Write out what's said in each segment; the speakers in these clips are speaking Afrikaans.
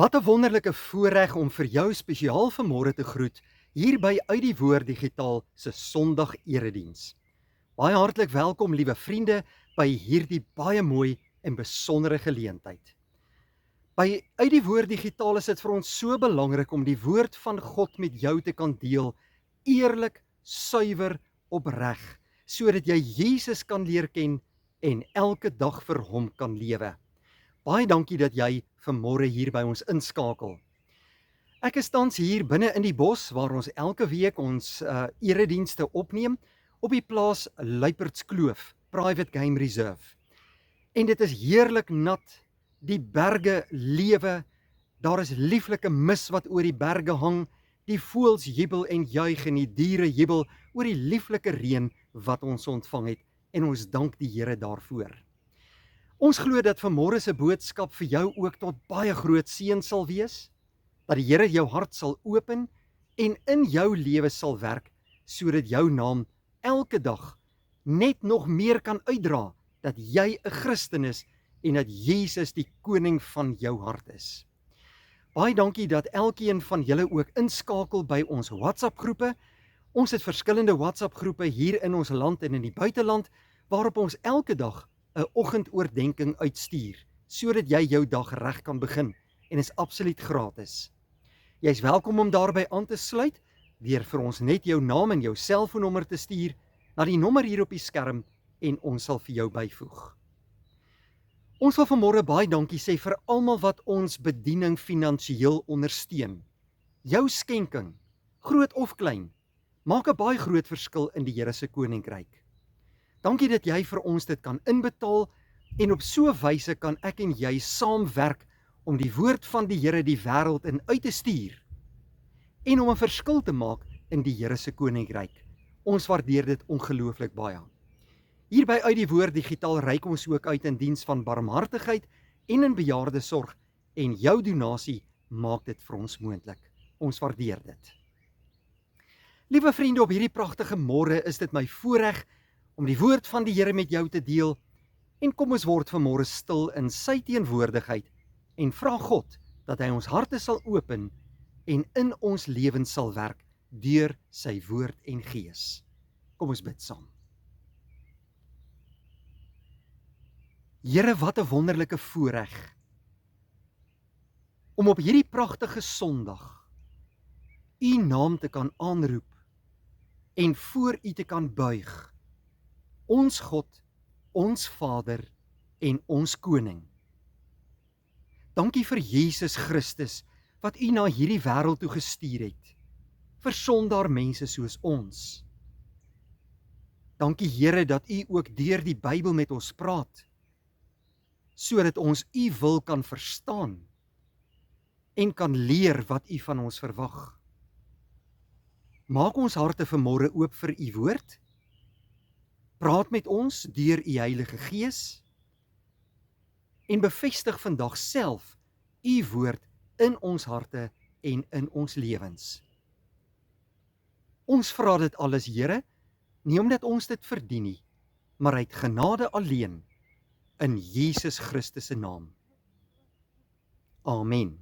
Wat 'n wonderlike voorreg om vir jou spesiaal vanmôre te groet hier by Uit die Woord Digitaal se Sondag Erediens. Baie hartlik welkom, liewe vriende, by hierdie baie mooi en besondere geleentheid. By Uit die Woord Digitaal is dit vir ons so belangrik om die woord van God met jou te kan deel, eerlik, suiwer, opreg, sodat jy Jesus kan leer ken en elke dag vir hom kan lewe. Baie dankie dat jy vanmôre hier by ons inskakel. Ek is tans hier binne in die bos waar ons elke week ons eredienste opneem op die plaas Luiperdskloof, Private Game Reserve. En dit is heerlik nat, die berge lewe, daar is lieflike mis wat oor die berge hang, die voëls jubel en juig en die diere jubel oor die lieflike reën wat ons ontvang het en ons dank die Here daarvoor. Ons glo dat vanmôre se boodskap vir jou ook tot baie groot seën sal wees, dat die Here jou hart sal open en in jou lewe sal werk, sodat jou naam elke dag net nog meer kan uitdra, dat jy 'n Christen is en dat Jesus die koning van jou hart is. Baie dankie dat elkeen van julle ook inskakel by ons WhatsApp-groepe. Ons het verskillende WhatsApp-groepe hier in ons land en in die buiteland, waarop ons elke dag 'n oggendoordenkings uitstuur, sodat jy jou dag reg kan begin en is absoluut gratis. Jy is welkom om daarbey aan te sluit, deur vir ons net jou naam en jou selfoonnommer te stuur, na die nommer hier op die skerm en ons sal vir jou byvoeg. Ons wil vanmôre baie dankie sê vir almal wat ons bediening finansiëel ondersteun. Jou skenking, groot of klein, maak 'n baie groot verskil in die Here se koninkryk. Dankie dat jy vir ons dit kan inbetaal en op so 'n wyse kan ek en jy saamwerk om die woord van die Here die wêreld in uit te stuur en om 'n verskil te maak in die Here se koninkryk. Ons waardeer dit ongelooflik baie. Hierby Uit die Woord Digitaal reik ons ook uit in diens van barmhartigheid en in bejaardesorg en jou donasie maak dit vir ons moontlik. Ons waardeer dit. Liewe vriende, op hierdie pragtige môre is dit my voorreg om die woord van die Here met jou te deel en kom ons word vanmôre stil in sy teenwoordigheid en vra God dat hy ons harte sal open en in ons lewens sal werk deur sy woord en gees. Kom ons bid saam. Here, wat 'n wonderlike voorreg om op hierdie pragtige Sondag u naam te kan aanroep en voor u te kan buig. Ons God, ons Vader en ons Koning. Dankie vir Jesus Christus wat u na hierdie wêreld toe gestuur het, vir sondaar mense soos ons. Dankie Here dat u ook deur die Bybel met ons praat, sodat ons u wil kan verstaan en kan leer wat u van ons verwag. Maak ons harte vanmôre oop vir u woord. Praat met ons deur u Heilige Gees en bevestig vandag self u woord in ons harte en in ons lewens. Ons vra dit alles, Here, nie omdat ons dit verdien nie, maar uit genade alleen, in Jesus Christus se naam. Amen.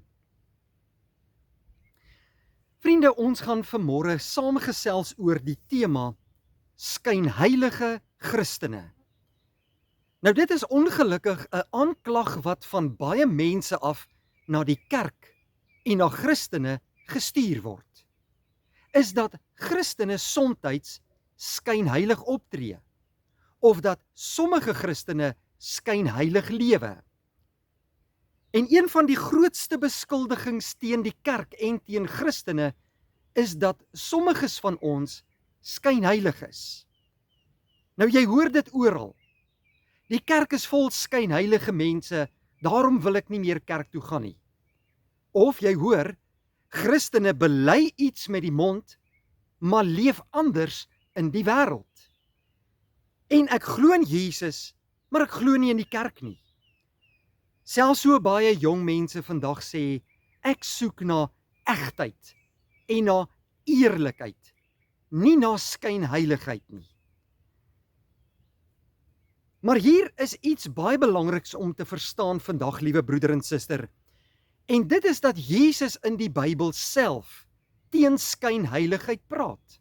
Vriende, ons gaan vanmôre saamgesels oor die tema skynheilige Christene. Nou dit is ongelukkig 'n aanklag wat van baie mense af na die kerk en na Christene gestuur word. Is dat Christene soms skynheilig optree, of dat sommige Christene skynheilig lewe. En een van die grootste beskuldigings teen die kerk en teen Christene is dat sommiges van ons skynheilig is. Nou jy hoor dit oral. Die kerk is vol skynheilige mense, daarom wil ek nie meer kerk toe gaan nie. Of jy hoor, Christene bely iets met die mond, maar leef anders in die wêreld. En ek glo in Jesus, maar ek glo nie in die kerk nie. Selfs so baie jong mense vandag sê, ek soek na egtheid en na eerlikheid, nie na skynheiligheid nie. Maar hier is iets baie belangriks om te verstaan vandag, liewe broeder en suster. En dit is dat Jesus in die Bybel self teen skynheiligheid praat.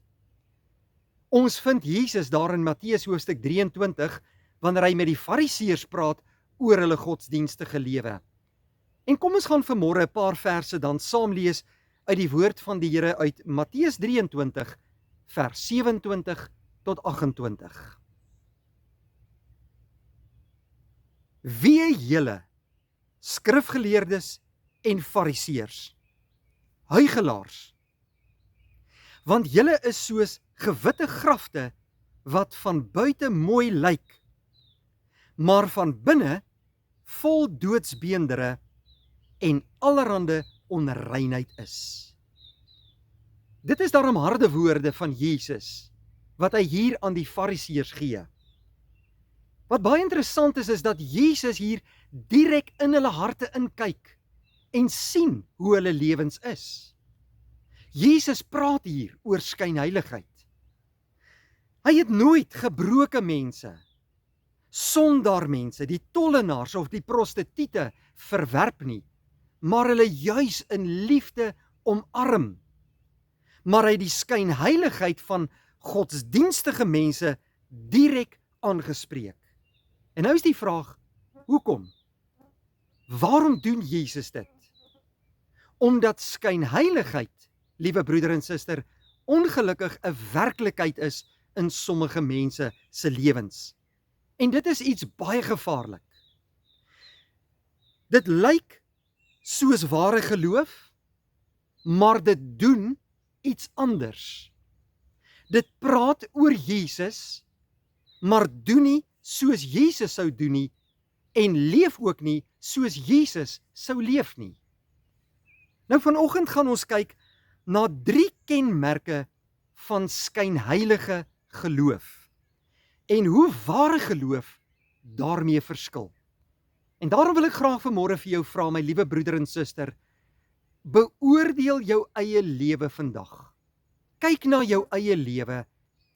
Ons vind Jesus daar in Matteus hoofstuk 23, wanneer hy met die Fariseërs praat oor hulle godsdienstige lewe. En kom ons gaan vanmôre 'n paar verse dan saam lees uit die woord van die Here uit Matteus 23, vers 27 tot 28. Wee julle, skrifgeleerdes en fariseërs, huigelaars, want julle is soos gewitte grafte wat van buite mooi lyk, maar van binne vol doodsbeendere en allerhande onreinheid is. Dit is daarom harde woorde van Jesus wat hy hier aan die fariseërs gee. Wat baie interessant is dat Jesus hier direk in hulle harte inkyk en sien hoe hulle lewens is. Jesus praat hier oor skynheiligheid. Hy het nooit gebroke mense, sondaarmense, die tollenaars of die prostituie verwerp nie, maar hulle juis in liefde omarm. Maar hy het die skynheiligheid van godsdienstige mense direk aangespreek. En nou is die vraag, hoekom? Waarom doen Jesus dit? Omdat skynheiligheid, liewe broeder en suster, ongelukkig 'n werklikheid is in sommige mense se lewens. En dit is iets baie gevaarlik. Dit lyk soos ware geloof, maar dit doen iets anders. Dit praat oor Jesus, maar doen nie soos Jesus sou doen nie, en leef ook nie soos Jesus sou leef nie. Nou vanoggend gaan ons kyk na 3 kenmerke van skynheilige geloof, en hoe ware geloof daarmee verskil. En daarom wil ek graag vanmôre vir jou vra, my liewe broeder en suster, beoordeel jou eie lewe vandag. Kyk na jou eie lewe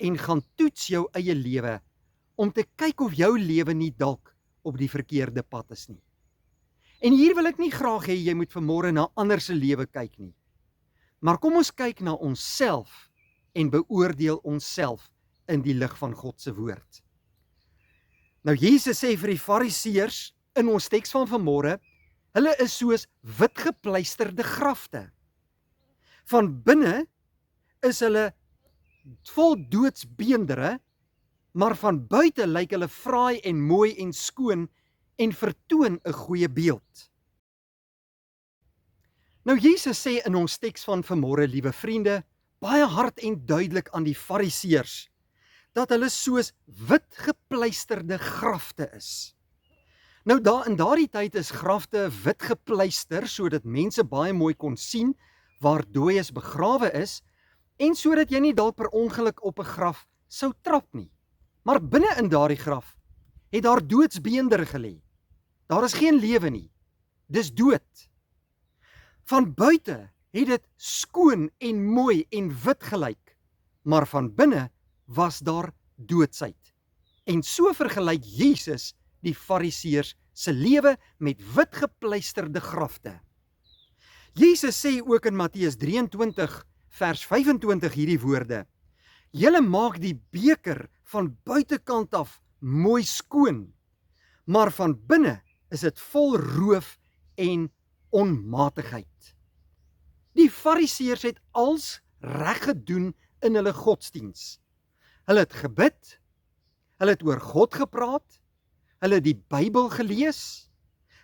en gaan toets jou eie lewe om te kyk of jou lewe nie dalk op die verkeerde pad is nie. En hier wil ek nie graag hê jy moet vanmôre na ander se lewe kyk nie. Maar kom ons kyk na onsself en beoordeel onsself in die lig van God se woord. Nou Jesus sê vir die fariseërs in ons teks van vanmôre, hulle is soos witgepleisterde grafte. Van binne is hulle vol doodsbeendere, maar van buite lyk hulle fraai en mooi en skoon en vertoon 'n goeie beeld. Nou Jesus sê in ons teks van vanmôre, liewe vriende, baie hard en duidelik aan die fariseërs, dat hulle soos witgepleisterde grafte is. Nou in daardie tyd is grafte wit gepleister, sodat mense baie mooi kon sien waar dooies begrawe is, en sodat jy nie dalk per ongeluk op 'n graf sou trap nie. Maar binne in daardie graf het daar doodsbeendere gelê. Daar is geen lewe nie. Dis dood. Van buite het dit skoon en mooi en wit gelyk, maar van binne was daar doodsheid. En so vergelyk Jesus die fariseërs se lewe met witgepleisterde grafte. Jesus sê ook in Matteus 23 vers 25 hierdie woorde: Julle maak die beker van buitekant af mooi skoon, maar van binne is dit vol roof en onmatigheid. Die fariseërs het als reg gedoen in hulle godsdiens. Hulle het gebid, hulle het oor God gepraat, hulle het die Bybel gelees,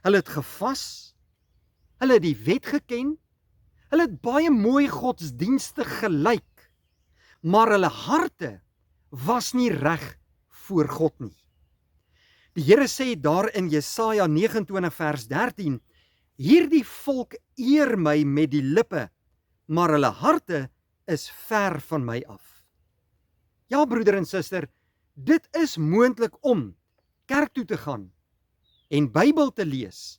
hulle het gevas, hulle het die wet geken, hulle het baie mooi godsdienstig gelyk, maar hulle harte was nie reg voor God nie. Die Here sê daar in Jesaja 29 vers 13, hierdie volk eer my met die lippe, maar hulle harte is ver van my af. Ja, broeder en suster, dit is moontlik om kerk toe te gaan en Bybel te lees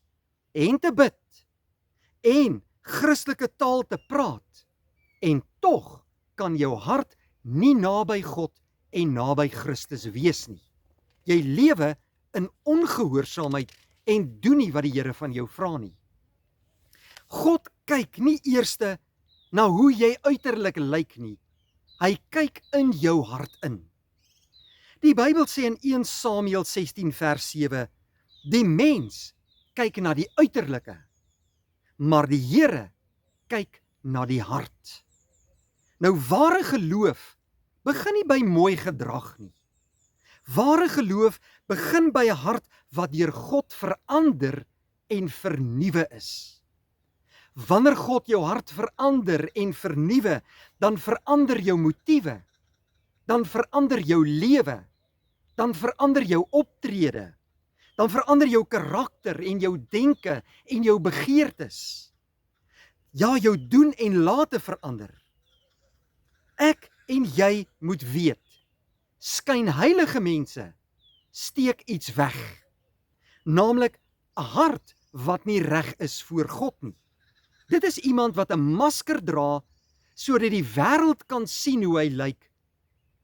en te bid en Christelike taal te praat, en tog kan jou hart nie naby God en naby Christus wees nie. Jy lewe in ongehoorsaamheid en doen nie wat die Here van jou vra nie. God kyk nie eerste na hoe jy uiterlik lyk nie. Hy kyk in jou hart in. Die Bybel sê in 1 Samuel 16 vers 7, die mens kyk na die uiterlike, maar die Here kyk na die hart. Nou ware geloof begin nie by mooi gedrag nie. Ware geloof begin by 'n hart wat deur God verander en vernuwe is. Wanneer God jou hart verander en vernuwe, dan verander jou motiewe, dan verander jou lewe, dan verander jou optrede, dan verander jou karakter en jou denke en jou begeertes. Ja, jou doen en late verander. Ek en jy moet weet, skynheilige mense steek iets weg, naamlik 'n hart wat nie reg is voor God nie. Dit is iemand wat 'n masker dra, sodat die wêreld kan sien hoe hy lyk,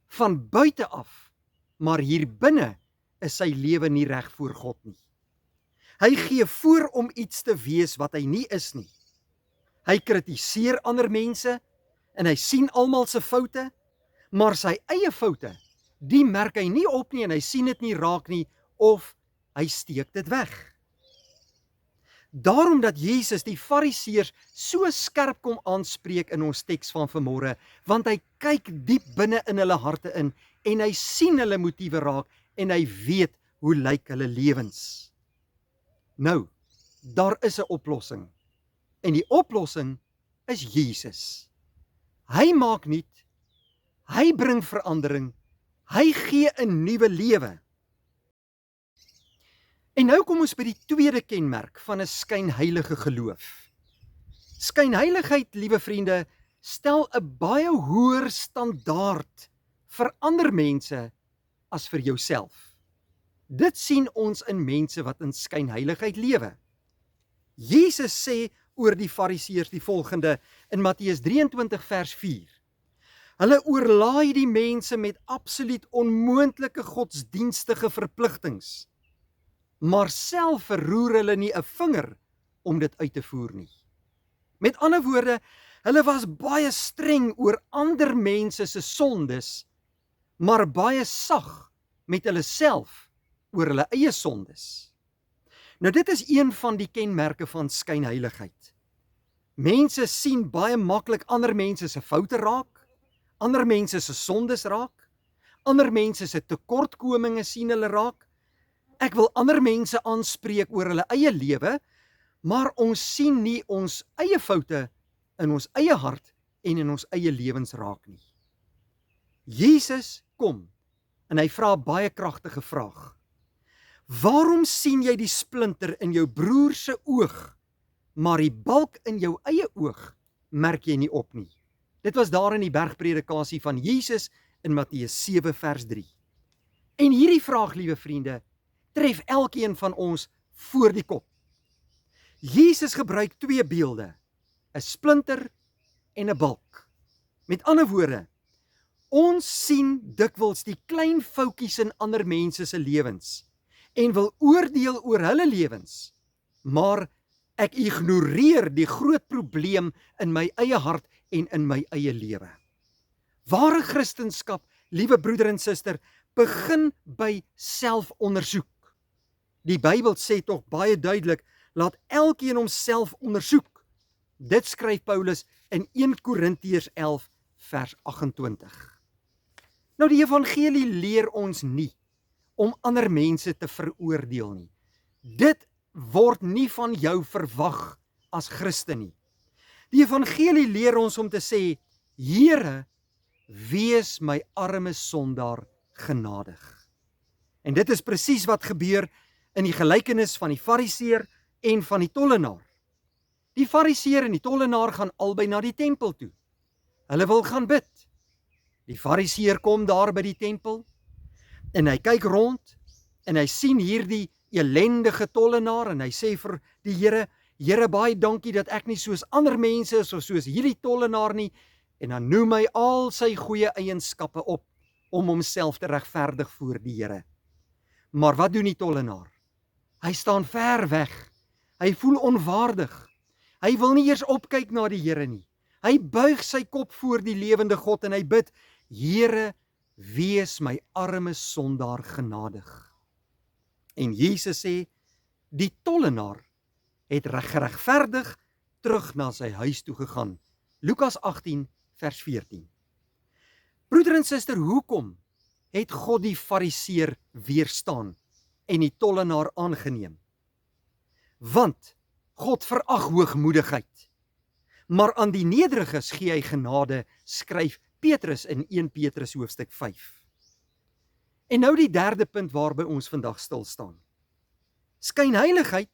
van buite af, maar hier binne is sy lewe nie reg voor God nie. Hy gee voor om iets te wees wat hy nie is nie. Hy kritiseer ander mense, en hy sien almal se foute, maar sy eie foute, die merk hy nie op nie en hy sien dit nie raak nie, of hy steek dit weg. Daarom dat Jesus die Fariseërs so skerp kom aanspreek in ons teks van vanmôre, want hy kyk diep binne in hulle harte in, en hy sien hulle motiewe raak, en hy weet hoe lyk hulle lewens. Nou, daar is 'n oplossing, en die oplossing is Jesus. Hy maak nuut, hy bring verandering, hy gee 'n nuwe lewe. En nou kom ons by die tweede kenmerk van 'n skynheilige geloof. Skynheiligheid, liewe vriende, stel 'n baie hoër standaard vir ander mense as vir jouself. Dit sien ons in mense wat in skynheiligheid lewe. Jesus sê oor die Fariseërs die volgende in Matteus 23 vers 4. Hulle oorlaai die mense met absoluut onmoontlike godsdienstige verpligtings, maar self verroer hulle nie 'n vinger om dit uit te voer nie. Met ander woorde, hulle was baie streng oor ander mense se sondes, maar baie sag met hulle self oor hulle eie sondes. Nou dit is een van die kenmerke van skynheiligheid. Mense sien baie maklik ander mense se foute raak, ander mense se sondes raak, ander mense se tekortkominge sien hulle raak. Ek wil ander mense aanspreek oor hulle eie lewe, maar ons sien nie ons eie foute in ons eie hart en in ons eie lewens raak nie. Jesus kom en hy vra 'n baie kragtige vraag. Waarom sien jy die splinter in jou broer se oog, maar die balk in jou eie oog merk jy nie op nie? Dit was daar in die bergpredikasie van Jesus in Matteus 7 vers 3. En hierdie vraag, liewe vriende, tref elkeen van ons voor die kop. Jesus gebruik twee beelde, 'n splinter en 'n balk. Met ander woorde, ons sien dikwels die klein foutjies in ander mense se lewens en wil oordeel oor hulle lewens, maar ek ignoreer die groot probleem in my eie hart en in my eie lewe. Ware Christendom, liewe broeder en suster, begin by selfondersoek. Die Bybel sê tog baie duidelik, laat elkeen homself ondersoek. Dit skryf Paulus in 1 Korintiërs 11 vers 28. Nou die evangelie leer ons nie om ander mense te veroordeel nie. Dit word nie van jou verwag as Christen nie. Die evangelie leer ons om te sê, Here, wees my arme sondaar genadig. En dit is presies wat gebeur in die gelykenis van die Fariseer en van die tollenaar. Die Fariseer en die tollenaar gaan albei na die tempel toe. Hulle wil gaan bid. Die Fariseer kom daar by die tempel en hy kyk rond en hy sien hierdie elendige tollenaar en hy sê vir die Here, Here, baie dankie dat ek nie soos ander mense is of soos hierdie tollenaar nie, en dan noem hy al sy goeie eienskappe op om homself te regverdig voor die Here. Maar wat doen die tollenaar? Hy staan ver weg. Hy voel onwaardig. Hy wil nie eers opkyk na die Here nie. Hy buig sy kop voor die lewende God en hy bid, Here, wees my arme sondaar genadig. En Jesus sê, die tollenaar het geregverdig terug na sy huis toe gegaan. Lukas 18 vers 14. Broeder en suster, hoekom het God die fariseer weerstaan en die tollenaar aangeneem? Want God verag hoogmoedigheid, maar aan die nederiges gee hy genade, skryf Petrus in 1 Petrus hoofstuk 5. En nou die derde punt waarby ons vandag stil staan. Skynheiligheid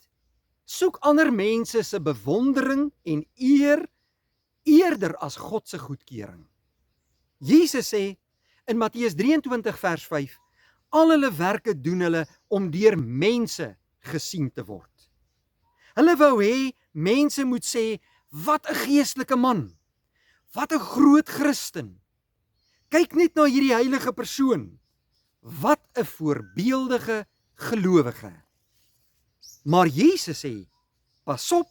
soek ander mense se bewondering en eer eerder as God se goedkeuring. Jesus sê in Matteus 23 vers 5, al hulle werke doen hulle om deur mense gesien te word. Hulle wou hê mense moet sê, wat 'n geestelike man, wat 'n groot Christen. Kyk net na hierdie heilige persoon, wat 'n voorbeeldige gelowige. Maar Jesus sê, pas op,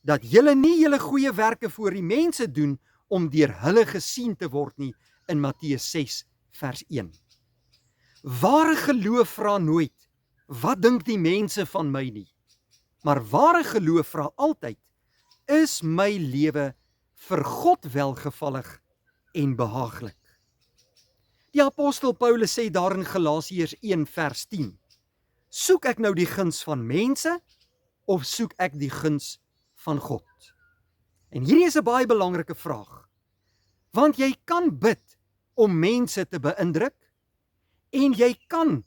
dat julle nie julle goeie werke voor die mense doen, om deur hulle gesien te word nie, in Matteus 6 vers 1. Ware geloof vra nooit, wat dink die mense van my nie? Maar ware geloof vra altyd, is my lewe vir God welgevallig en behaaglik? Die apostel Paulus sê daar in Galasiërs 1 vers 10, soek ek nou die guns van mense, of soek ek die guns van God? En hierdie is 'n baie belangrike vraag, want jy kan bid om mense te beïndruk, en jy kan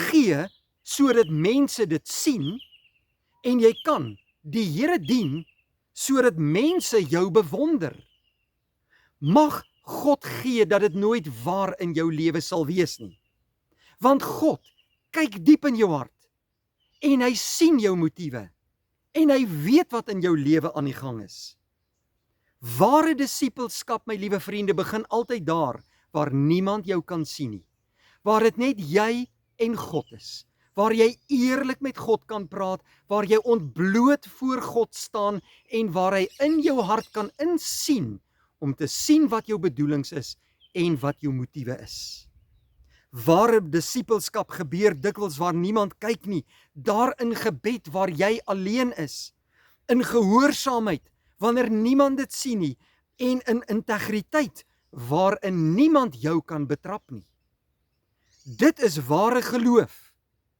gee sodat mense dit sien, en jy kan die Here dien sodat mense jou bewonder. Mag God gee dat dit nooit waar in jou lewe sal wees nie. Want God kyk diep in jou hart en hy sien jou motiewe en hy weet wat in jou lewe aan die gang is. Ware disippelskap, my liewe vriende, begin altyd daar waar niemand jou kan sien nie. Waar dit net jy en God is. Waar jy eerlik met God kan praat, waar jy ontbloot voor God staan en waar hy in jou hart kan insien om te sien wat jou bedoelings is en wat jou motiewe is. Ware disippelskap gebeur dikwels waar niemand kyk nie, daar in gebed waar jy alleen is, in gehoorsaamheid wanneer niemand dit sien nie en in integriteit waarin niemand jou kan betrap nie. Dit is ware geloof,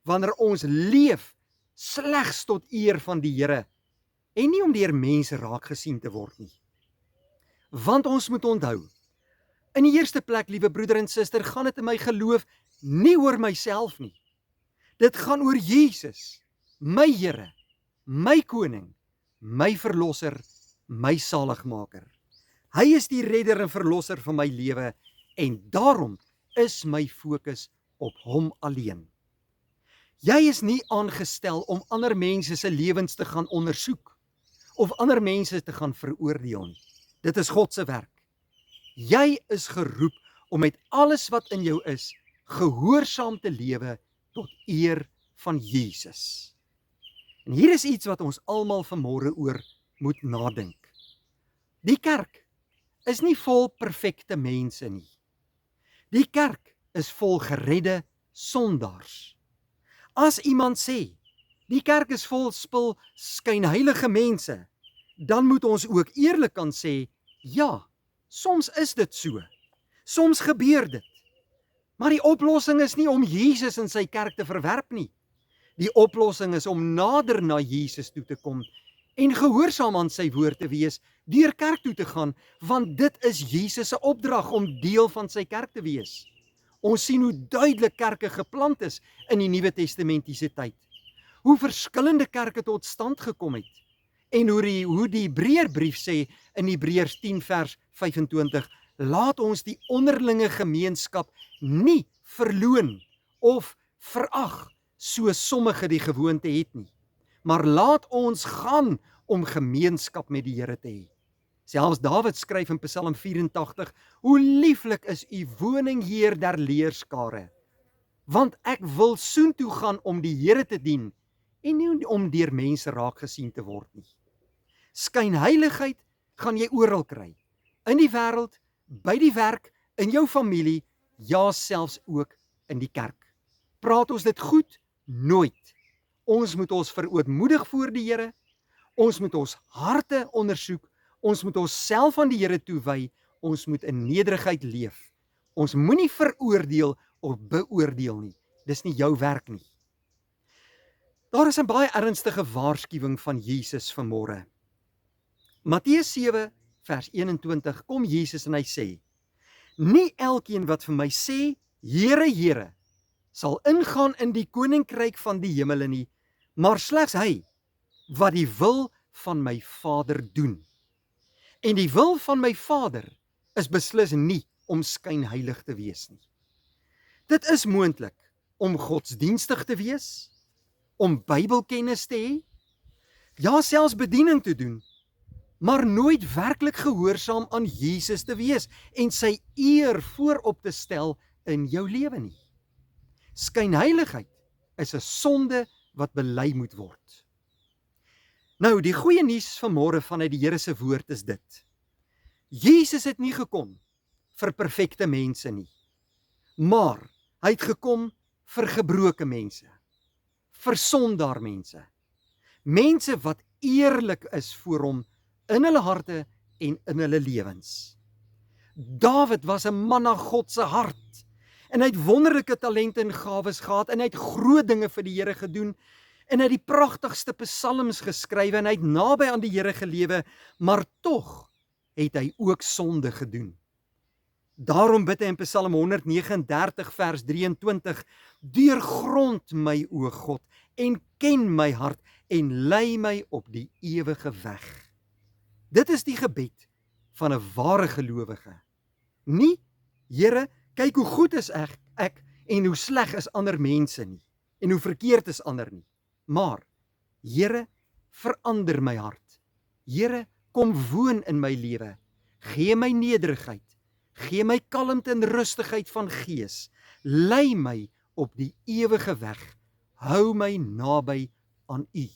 wanneer ons leef slegs tot eer van die Here en nie om deur mense raak gesien te word nie. Want ons moet onthou, in die eerste plek, liewe broeder en suster, gaan dit in my geloof nie oor myself nie. Dit gaan oor Jesus, my Here, my koning, my verlosser, my saligmaker. Hy is die redder en verlosser van my lewe en daarom is my fokus op hom alleen. Jy is nie aangestel om ander mense se lewens te gaan ondersoek of ander mense te gaan veroordeel nie. Dit is God se werk. Jy is geroep om met alles wat in jou is, gehoorsaam te lewe tot eer van Jesus. En hier is iets wat ons almal vanmôre oor moet nadink. Die kerk is nie vol perfekte mense nie. Die kerk is vol geredde sondaars. As iemand sê, die kerk is vol skynheilige mense, dan moet ons ook eerlik kan sê, ja, soms is dit so. Soms gebeur dit. Maar die oplossing is nie om Jesus in sy kerk te verwerp nie. Die oplossing is om nader na Jesus toe te kom en gehoorsaam aan sy woord te wees, deur kerk toe te gaan, want dit is Jesus se opdrag om deel van sy kerk te wees. Ons sien hoe duidelik kerke geplant is in die Nuwe Testamentiese tyd. Hoe verskillende kerke tot stand gekom het. En hoe die Hebreërbrief sê in Hebreërs 10 vers 25, laat ons die onderlinge gemeenskap nie verloon of verag, so sommige die gewoonte het nie. Maar laat ons gaan om gemeenskap met die Here te hê. Selfs Dawid skryf in Psalm 84, hoe lieflik is u woning, Heer der leerskare, want ek wil soontoe gaan om die Here te dien en nie om deur mense raak gesien te word nie. Skynheiligheid gaan jy oral kry. In die wêreld, by die werk, in jou familie, ja selfs ook in die kerk. Praat ons dit goed? Nooit. Ons moet ons verootmoedig voor die Here, ons moet ons harte ondersoek, ons moet onsself aan die Here toewy, ons moet in nederigheid leef. Ons moenie veroordeel of beoordeel nie. Dis nie jou werk nie. Daar is 'n baie ernstige waarskuwing van Jesus vanmôre. Matteus 7 vers 21 kom Jesus en hy sê: Nie elkeen wat vir my sê, Here, Here, sal ingaan in die koninkryk van die hemele nie, maar slegs hy wat die wil van my Vader doen. En die wil van my Vader is beslis nie om skynheilig te wees nie. Dit is moontlik om godsdienstig te wees, om Bybelkennis te hê, ja selfs bediening te doen, maar nooit werklik gehoorsaam aan Jesus te wees en sy eer voorop te stel in jou lewe nie. Skynheiligheid is 'n sonde wat bely moet word. Nou, die goeie nuus vanmôre vanuit die Here se woord is dit. Jesus het nie gekom vir perfekte mense nie, maar hy het gekom vir gebroke mense, vir sondaar mense, mense wat eerlik is voor hom in hulle harte en in hulle lewens. Dawid was 'n man na God se hart en hy het wonderlike talente en gawes gehad en hy het groot dinge vir die Here gedoen en hy het die pragtigste psalms geskrywe en hy het naby aan die Here gelewe, maar tog het hy ook sonde gedoen. Daarom bid hy in Psalm 139 vers 23, deurgrond my o God en ken my hart en lei my op die ewige weg. Dit is die gebed van 'n ware gelowige. Nie, Here, kyk hoe goed is ek en hoe sleg is ander mense nie, en hoe verkeerd is ander nie. Maar, Here, verander my hart. Here, kom woon in my lewe. Gee my nederigheid. Gee my kalmte en rustigheid van gees. Lei my op die ewige weg. Hou my naby aan U.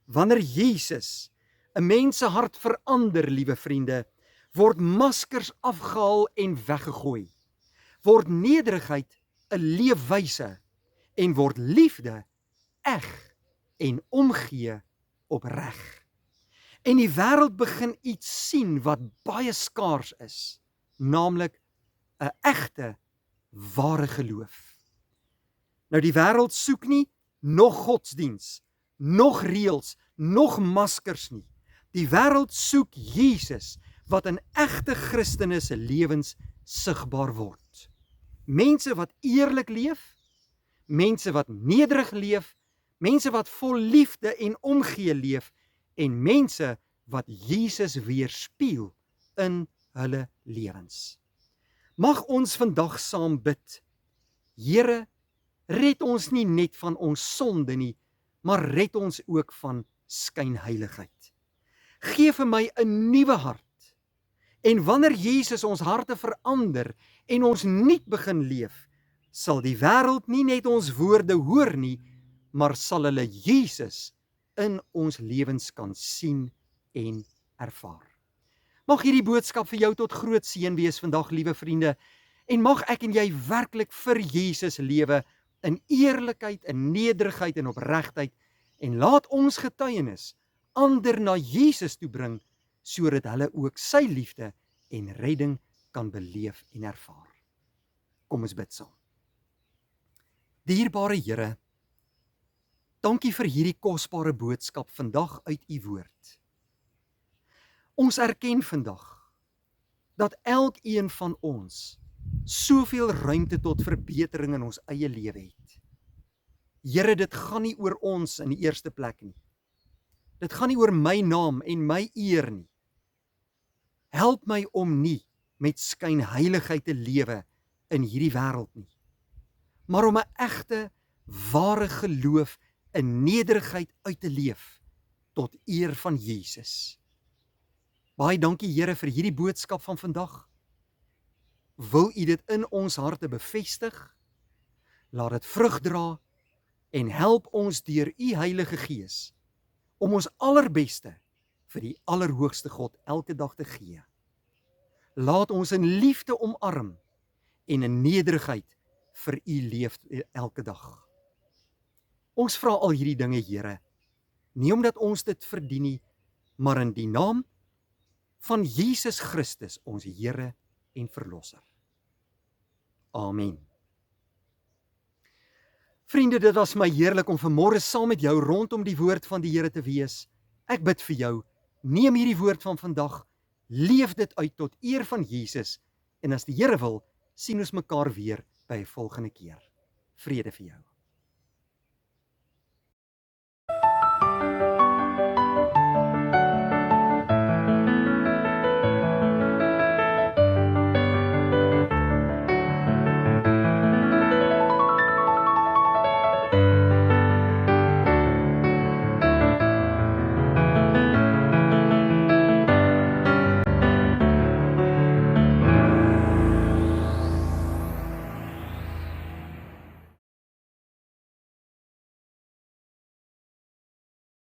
Wanneer Jesus 'n mens se hart verander, liewe vriende, word maskers afgehaal en weggegooi. Word nederigheid 'n leefwyse en word liefde eg en omgee opreg. En die wêreld begin iets sien wat baie skaars is, naamlik 'n egte, ware geloof. Nou die wêreld soek nie nog godsdiens, nog reëls, nog maskers nie. Die wêreld soek Jesus wat in egte Christene se lewens sigbaar word. Mense wat eerlik leef, mense wat nederig leef, mense wat vol liefde en omgee leef en mense wat Jesus weerspieël in hulle lewens. Mag ons vandag saam bid. Here, red ons nie net van ons sonde nie, maar red ons ook van skynheiligheid. Gee vir my 'n nuwe hart. En wanneer Jesus ons harte verander en ons nuut begin leef, sal die wêreld nie net ons woorde hoor nie, maar sal hulle Jesus in ons lewens kan sien en ervaar. Mag hierdie boodskap vir jou tot groot seën wees vandag, liewe vriende, en mag ek en jy werklik vir Jesus lewe in eerlikheid, in nederigheid en opregtheid, en laat ons getuienis ander na Jesus toe bring, sodat hulle ook sy liefde en redding kan beleef en ervaar. Kom ons bid saam. Dierbare Here, dankie vir hierdie kosbare boodskap vandag uit U woord. Ons erken vandag dat elkeen van ons soveel ruimte tot verbetering in ons eie lewe het. Here, dit gaan nie oor ons in die eerste plek nie. Dit gaan nie oor my naam en my eer nie. Help my om nie met skynheiligheid te lewe in hierdie wêreld nie, maar om 'n egte, ware geloof in nederigheid uit te leef tot eer van Jesus. Baie dankie Here vir hierdie boodskap van vandag. Wil U dit in ons harte bevestig? Laat dit vrug dra en help ons deur U Heilige Gees om ons allerbeste vir die Allerhoogste God elke dag te gee. Laat ons in liefde omarm en in nederigheid vir U leef elke dag. Ons vra al hierdie dinge, Here, nie omdat ons dit verdien nie, maar in die naam van Jesus Christus, ons Here en Verlosser. Amen. Vriende, dit was my heerlik om vanmôre saam met jou rondom die woord van die Here te wees. Ek bid vir jou, neem hierdie woord van vandag, leef dit uit tot eer van Jesus, en as die Here wil, sien ons mekaar weer by 'n volgende keer. Vrede vir jou.